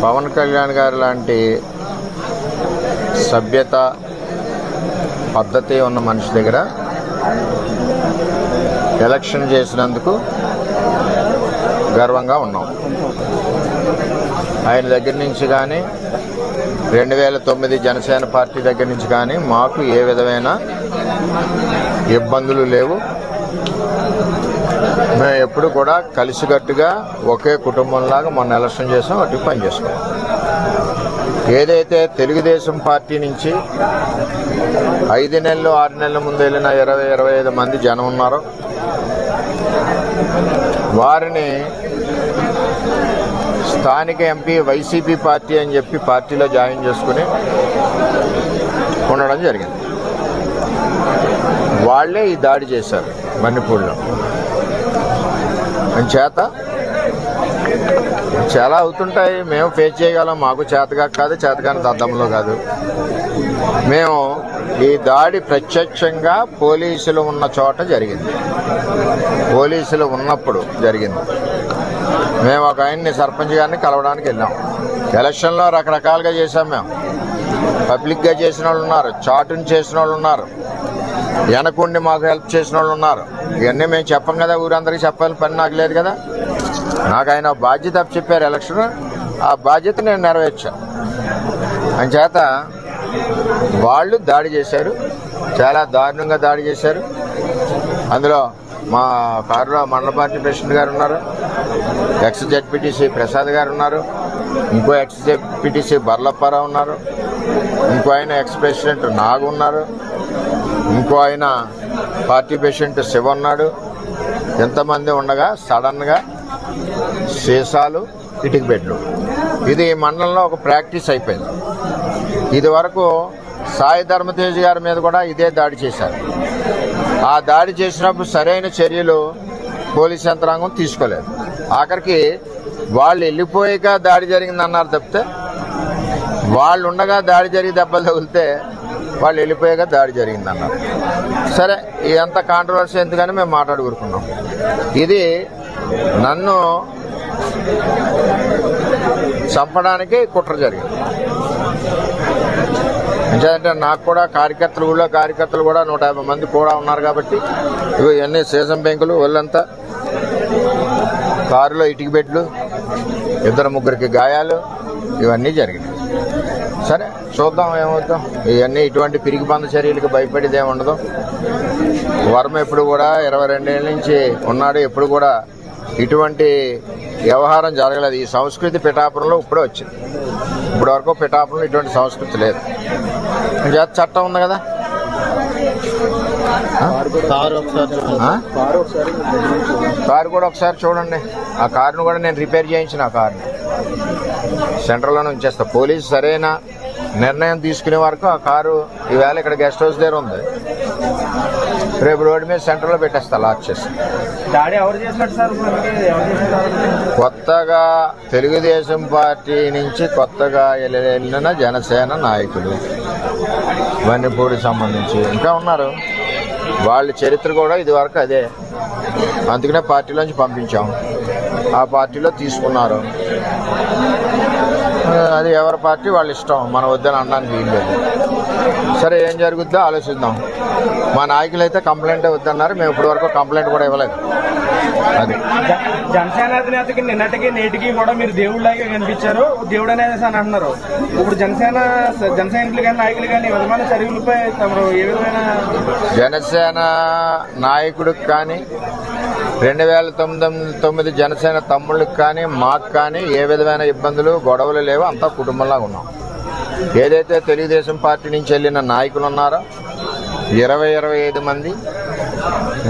పవన్ కళ్యాణ్ గారు లాంటి సభ్యత పద్ధతి ఉన్న మనిషి దగ్గర ఎలక్షన్ చేసినందుకు గర్వంగా ఉన్నాం. ఆయన దగ్గర నుంచి కానీ 2009 జనసేన పార్టీ దగ్గర నుంచి కానీ మాకు ఏ విధమైన ఇబ్బందులు లేవు. మేము ఎప్పుడు కూడా కలిసికట్టుగా ఒకే కుటుంబంలాగా మొన్న ఎలక్షన్ చేసాం, అటు పని చేసుకోం. ఏదైతే తెలుగుదేశం పార్టీ నుంచి 5 నెలలు 6 నెలల ముందు వెళ్ళిన 20-25 మంది జనం ఉన్నారో వారిని స్థానిక ఎంపీ వైసీపీ పార్టీ అని చెప్పి పార్టీలో జాయిన్ చేసుకుని ఉండడం జరిగింది. వాళ్లే ఈ దాడి చేశారు మణిపూర్లో. చేత చాలా అవుతుంటాయి, మేము ఫేస్ చేయగలం. మాకు చేతగా కాదు, చేతగాని దద్దంలో కాదు. మేము ఈ దాడి ప్రత్యక్షంగా పోలీసులు ఉన్న చోట జరిగింది, పోలీసులు ఉన్నప్పుడు జరిగింది. మేము ఒక ఆయన్ని సర్పంచ్ గారిని కలవడానికి వెళ్ళాం. ఎలక్షన్లో రకరకాలుగా చేశాం. మేము పబ్లిక్గా చేసిన వాళ్ళు ఉన్నారు, చాటుని చేసిన వాళ్ళు ఉన్నారు, వెనకుండి మాకు హెల్ప్ చేసిన వాళ్ళు ఉన్నారు. ఇవన్నీ మేము చెప్పం కదా, ఊరందరికీ చెప్పాలని పని నాకు లేదు కదా. నాకు ఆయన బాధ్యత చెప్పారు ఎలక్షన్, ఆ బాధ్యత నేను నెరవేర్చాను. అంచేత వాళ్ళు దాడి చేశారు, చాలా దారుణంగా దాడి చేశారు. అందులో మా కారులో మండల పార్టీ ప్రెసిడెంట్ గారు ఉన్నారు, ఎక్స్ జెడ్పీటీసీ ప్రసాద్ గారు ఉన్నారు, ఇంకో ఎక్స్ జెడ్పీటీసీ బర్లప్పారావు ఉన్నారు, ఇంకో ఆయన ఎక్స్ ప్రెసిడెంట్ నాగు ఉన్నారు, ఇంకో ఆయన పార్టీ ప్రెసిడెంట్ శివ ఉన్నాడు. ఎంతమంది ఉండగా సడన్గా సీసాలు, ఇటుక బెడ్లు, ఇది మండలంలో ఒక ప్రాక్టీస్ అయిపోయింది. ఇది వరకు సాయి ధర్మతేజ్ గారి మీద కూడా ఇదే దాడి చేశారు. ఆ దాడి చేసినప్పుడు సరైన చర్యలు పోలీస్ యంత్రాంగం తీసుకోలేదు. ఆఖరికి వాళ్ళు వెళ్ళిపోయాక దాడి జరిగిందన్నారు తప్పితే, వాళ్ళు ఉండగా దాడి జరిగి దెబ్బలు తగిలితే వాళ్ళు వెళ్ళిపోయాక దాడి జరిగిందన్నారు. సరే, ఇదంతా కాంట్రవర్సీ ఎందుకని మేము మాట్లాడుకుంటున్నాం. ఇది నన్ను చంపడానికి కుట్ర జరిగింది. అంటే నాకు కూడా కార్యకర్తలు కూడా 150 మంది కూడా ఉన్నారు కాబట్టి ఇవన్నీ సీసం బెంకులు, ఒళ్ళంతా కారులో ఇటుక బెడ్లు, 2-3 గాయాలు, ఇవన్నీ జరిగినాయి. సరే చూద్దాం ఏమవుతాం. ఇవన్నీ ఇటువంటి పిరికి బంద చర్యలకు భయపడేది ఏముండదు. వర్మ ఎప్పుడు కూడా 22 ఏళ్ళ నుంచి ఉన్నాడు, ఎప్పుడు కూడా ఇటువంటి వ్యవహారం జరగలేదు. ఈ సంస్కృతి పిఠాపురంలో ఇప్పుడే వచ్చింది. ఇప్పటి వరకు పిఠాపురంలో ఇటువంటి సంస్కృతి లేదు. చట్టం ఉంది కదా. కారు కూడా ఒకసారి చూడండి. ఆ కారును కూడా నేను రిపేర్ చేయించిన, ఆ కారుని సెంటర్లోనే ఉంచేస్తా. పోలీసు సరైన నిర్ణయం తీసుకునే వరకు ఆ కారు ఈవేళ ఇక్కడ గెస్ట్ హౌస్ దగ్గర ఉంది, రేపు రోడ్డు మీద సెంటర్లో పెట్టేస్తా లాక్ చేసి. కొత్తగా తెలుగుదేశం పార్టీ నుంచి కొత్తగా వెళ్ళిన జనసేన నాయకులు వన్నిపూడికి సంబంధించి ఇంకా ఉన్నారు. వాళ్ళ చరిత్ర కూడా ఇది వరకు అదే. అందుకనే పార్టీలోంచి పంపించాం, ఆ పార్టీలో తీసుకున్నారు. అది ఎవరి పార్టీ వాళ్ళ ఇష్టం, మనం వద్దని అనడానికి వీల్లేదు. సరే, ఏం జరుగుద్దో ఆలోచిద్దాం. మా నాయకులు అయితే కంప్లైంట్ వద్దన్నారు, మేము ఇప్పటి వరకు కంప్లైంట్ కూడా ఇవ్వలేదు. అది జనసేన అధినేతకి నిన్నటికి నేటికి కూడా మీరు దేవుళ్ళలాగే కనిపించారు, దేవుడు అనేది అని అంటున్నారు. ఇప్పుడు జనసేన సైనికులు కానీ నాయకులు కానీ విధమైన చర్యలపై తమరు ఏ విధమైన జనసేన నాయకుడికి కానీ 2009 జనసేన తమ్ముళ్ళకి కానీ మాకు కానీ ఏ విధమైన ఇబ్బందులు గొడవలు లేవు. అంతా కుటుంబంలాగా ఉన్నాం. ఏదైతే తెలుగుదేశం పార్టీ నుంచి వెళ్ళిన నాయకులు ఉన్నారో 20-25 మంది,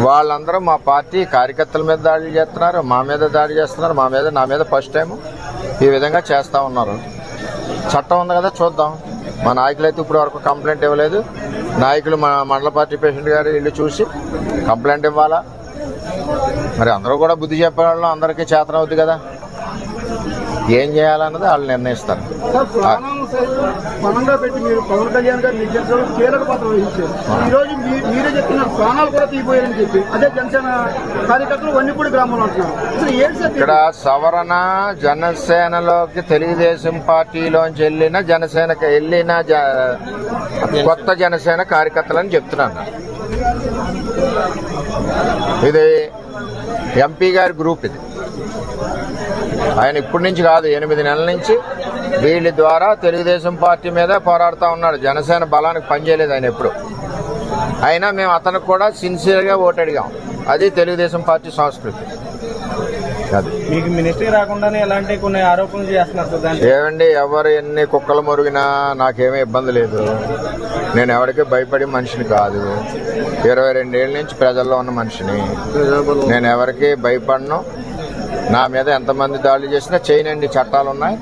వాళ్ళందరూ మా పార్టీ కార్యకర్తల మీద దాడులు చేస్తున్నారు, మా మీద దాడి చేస్తున్నారు, నా మీద ఫస్ట్ టైం ఈ విధంగా చేస్తూ ఉన్నారు. చట్టం ఉంది కదా, చూద్దాం. మా నాయకులు అయితే ఇప్పుడు వరకు కంప్లైంట్ ఇవ్వలేదు. నాయకులు మా మండల పార్టీ ప్రెసిడెంట్ గారు ఇల్లు చూసి కంప్లైంట్ ఇవ్వాలా. మరి అందరూ కూడా బుద్ధి చెప్పే వాళ్ళు అందరికీ చేతనవుద్ది కదా. ఏం చేయాలన్నది వాళ్ళు నిర్ణయిస్తారు. బలంగా పెట్టి మీరు పవన్ కళ్యాణ్ గారు నిర్దేశించడం కీలక పాత్ర వహించారు. ఈ రోజు మీరే చెప్తున్నారు ప్రాణాలు కూడా తీయబోయారని చెప్పి అదే జనసేన కార్యకర్తలు వన్నిపూడి గ్రామంలో అంటున్నారు. అసలు ఏంటి సార్ ఇక్కడ సవరణ జనసేనలోకి తెలుగుదేశం పార్టీలోంచి వెళ్ళిన కొత్త జనసేన కార్యకర్తలని చెప్తున్నాను. ఇది ఎంపీ గారి గ్రూప్. ఇది ఆయన ఇప్పటి నుంచి కాదు, 8 నెలల నుంచి వీళ్ళ ద్వారా తెలుగుదేశం పార్టీ మీద పోరాడుతూ ఉన్నాడు. జనసేన బలానికి పనిచేయలేదు ఆయన ఎప్పుడు. అయినా మేము అతనికి కూడా సిన్సియర్గా ఓటు అడిగాం. అది తెలుగుదేశం పార్టీ సంస్కృతి. అది మీకు మినిస్ట్రీ రాకుండానే ఎలాంటి కొన్ని ఆరోపణలు చేస్తున్నారు. ఏమండి, ఎవరు ఎన్ని కుక్కలు మురిగినా నాకేమీ ఇబ్బంది లేదు. నేను ఎవరికి భయపడే మనిషిని కాదు. 22 ఏళ్ళ నుంచి ప్రజల్లో ఉన్న మనిషిని. నేను ఎవరికి భయపడను. నా మీద ఎంతమంది దాడులు చేసినా చేయనండి, చట్టాలు ఉన్నాయి.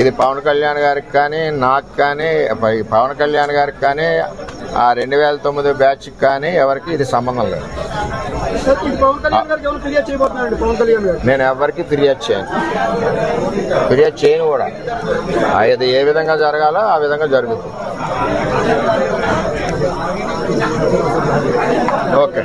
ఇది పవన్ కళ్యాణ్ గారికి కానీ, నాకు కానీ, పవన్ కళ్యాణ్ గారికి కానీ, ఆ 2009 బ్యాచ్కి కానీ ఎవరికి ఇది సంబంధం లేదు. నేను ఎవరికి ఫిర్యాదు చేయను కూడా. అది ఏ విధంగా జరగాలో ఆ విధంగా జరుగుతుంది. ఓకే.